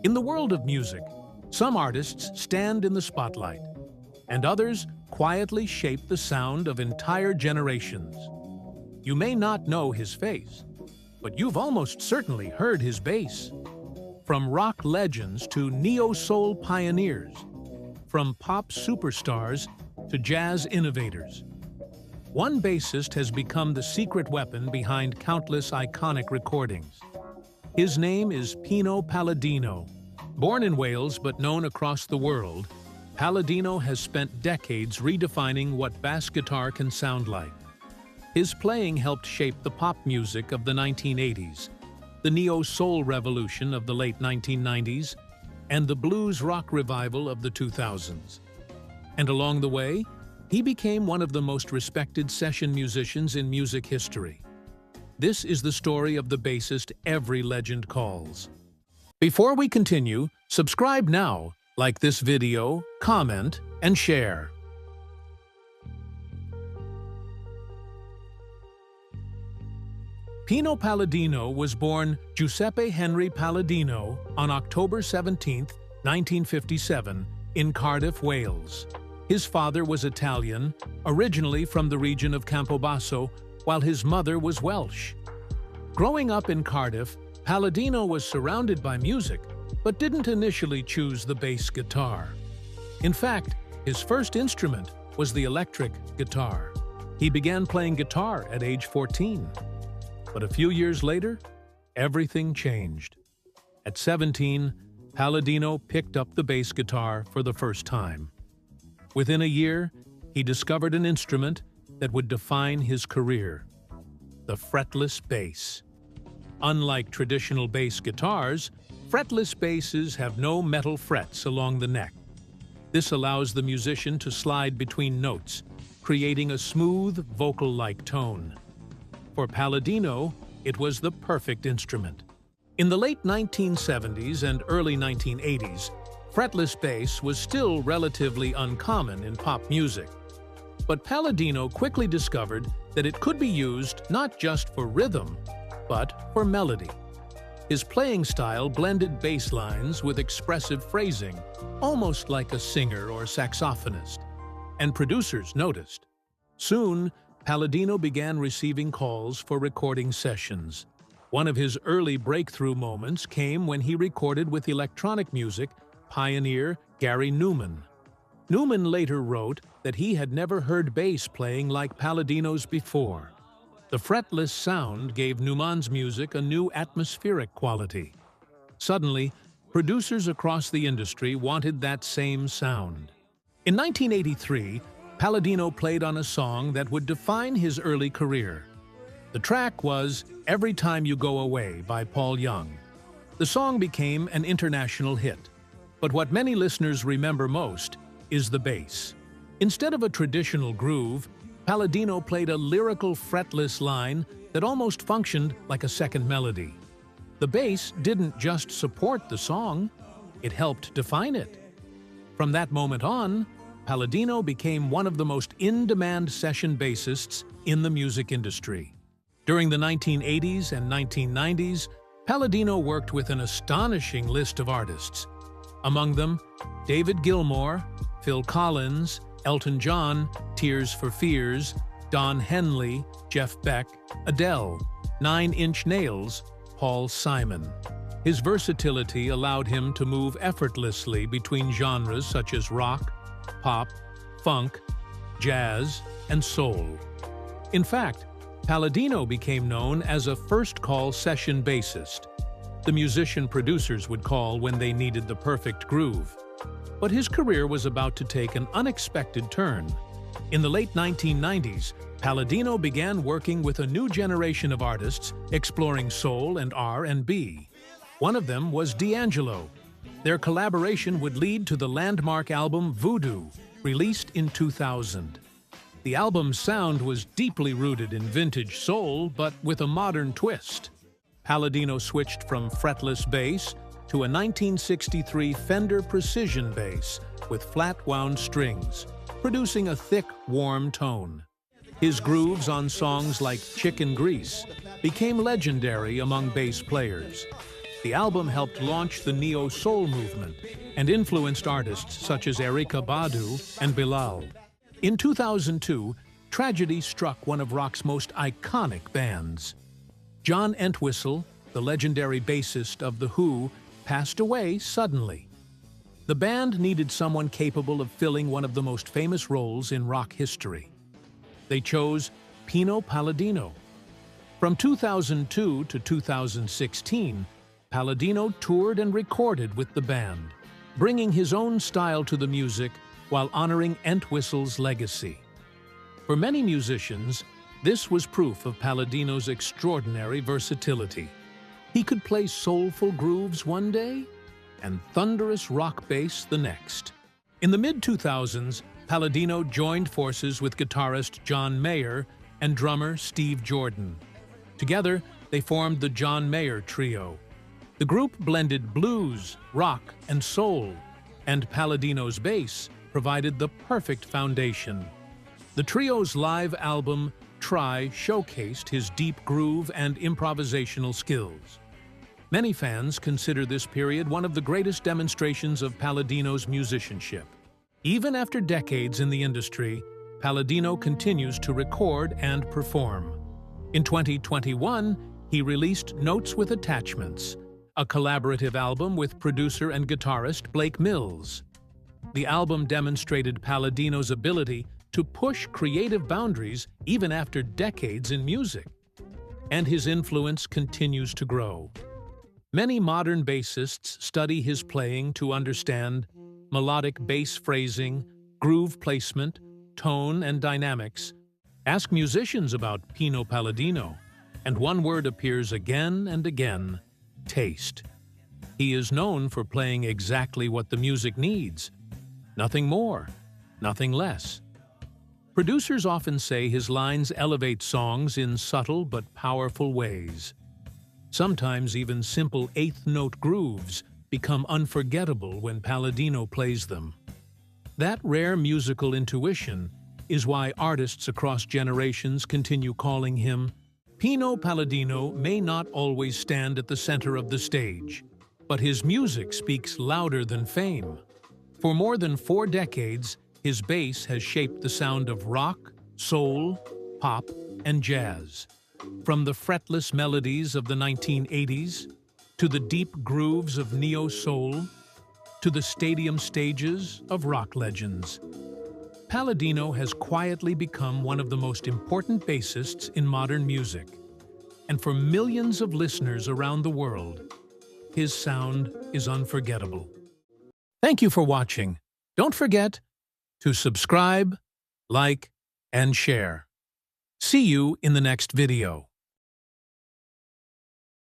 In the world of music, some artists stand in the spotlight, and others quietly shape the sound of entire generations. You may not know his face, but you've almost certainly heard his bass. From rock legends to neo-soul pioneers, from pop superstars to jazz innovators, one bassist has become the secret weapon behind countless iconic recordings. His name is Pino Palladino. Born in Wales but known across the world, Palladino has spent decades redefining what bass guitar can sound like. His playing helped shape the pop music of the 1980s, the neo-soul revolution of the late 1990s, and the blues rock revival of the 2000s. And along the way, he became one of the most respected session musicians in music history. This is the story of the bassist every legend calls. Before we continue, subscribe now, like this video, comment, and share. Pino Palladino was born Giuseppe Henry Palladino on October 17, 1957, in Cardiff, Wales. His father was Italian, originally from the region of Baixo, while his mother was Welsh. Growing up in Cardiff, Palladino was surrounded by music, but didn't initially choose the bass guitar. In fact, his first instrument was the electric guitar. He began playing guitar at age 14. But a few years later, everything changed. At 17, Palladino picked up the bass guitar for the first time. Within a year, he discovered an instrument that would define his career: the fretless bass. Unlike traditional bass guitars, fretless basses have no metal frets along the neck. This allows the musician to slide between notes, creating a smooth, vocal-like tone. For Palladino, it was the perfect instrument. In the late 1970s and early 1980s, fretless bass was still relatively uncommon in pop music. But Palladino quickly discovered that it could be used not just for rhythm, but for melody. His playing style blended bass lines with expressive phrasing, almost like a singer or saxophonist. And producers noticed. Soon, Palladino began receiving calls for recording sessions. One of his early breakthrough moments came when he recorded with electronic music pioneer Gary Numan. Numan later wrote that he had never heard bass playing like Palladino's before. The fretless sound gave Numan's music a new atmospheric quality. Suddenly, producers across the industry wanted that same sound. In 1983, Palladino played on a song that would define his early career. The track was "Every Time You Go Away" by Paul Young. The song became an international hit. But what many listeners remember most is the bass. Instead of a traditional groove, Palladino played a lyrical fretless line that almost functioned like a second melody. The bass didn't just support the song, it helped define it. From that moment on, Palladino became one of the most in-demand session bassists in the music industry. During the 1980s and 1990s, Palladino worked with an astonishing list of artists. Among them, David Gilmour, Phil Collins, Elton John, Tears for Fears, Don Henley, Jeff Beck, Adele, 9 Inch Nails, Paul Simon. His versatility allowed him to move effortlessly between genres such as rock, pop, funk, jazz, and soul. In fact, Palladino became known as a first-call session bassist, the musician producers would call when they needed the perfect groove. But his career was about to take an unexpected turn. In the late 1990s, Palladino began working with a new generation of artists exploring soul and R&B. One of them was D'Angelo. Their collaboration would lead to the landmark album Voodoo, released in 2000. The album's sound was deeply rooted in vintage soul, but with a modern twist. Palladino switched from fretless bass to a 1963 Fender Precision bass with flat-wound strings, producing a thick, warm tone. His grooves on songs like Chicken Grease became legendary among bass players. The album helped launch the neo-soul movement and influenced artists such as Erykah Badu and Bilal. In 2002, tragedy struck one of rock's most iconic bands. John Entwistle, the legendary bassist of The Who, passed away suddenly. The band needed someone capable of filling one of the most famous roles in rock history. They chose Pino Palladino. From 2002 to 2016, Palladino toured and recorded with the band, bringing his own style to the music while honoring Entwistle's legacy. For many musicians, this was proof of Palladino's extraordinary versatility. He could play soulful grooves one day and thunderous rock bass the next. In the mid-2000s, Palladino joined forces with guitarist John Mayer and drummer Steve Jordan. Together, they formed the John Mayer Trio. The group blended blues, rock, and soul, and Palladino's bass provided the perfect foundation. The trio's live album, Try, showcased his deep groove and improvisational skills. Many fans consider this period one of the greatest demonstrations of Palladino's musicianship. Even after decades in the industry, Palladino continues to record and perform. In 2021, he released Notes with Attachments, a collaborative album with producer and guitarist Blake Mills. The album demonstrated Palladino's ability to push creative boundaries even after decades in music, and his influence continues to grow. Many modern bassists study his playing to understand melodic bass phrasing, groove placement, tone, and dynamics. Ask musicians about Pino Palladino, and one word appears again and again: taste. He is known for playing exactly what the music needs. Nothing more, nothing less. Producers often say his lines elevate songs in subtle but powerful ways. Sometimes even simple eighth-note grooves become unforgettable when Palladino plays them. That rare musical intuition is why artists across generations continue calling him. Pino Palladino may not always stand at the center of the stage, but his music speaks louder than fame. For more than 4 decades, his bass has shaped the sound of rock, soul, pop, and jazz. From the fretless melodies of the 1980s, to the deep grooves of neo-soul, to the stadium stages of rock legends, Palladino has quietly become one of the most important bassists in modern music. And for millions of listeners around the world, his sound is unforgettable. Thank you for watching. Don't forget to subscribe, like, and share. See you in the next video.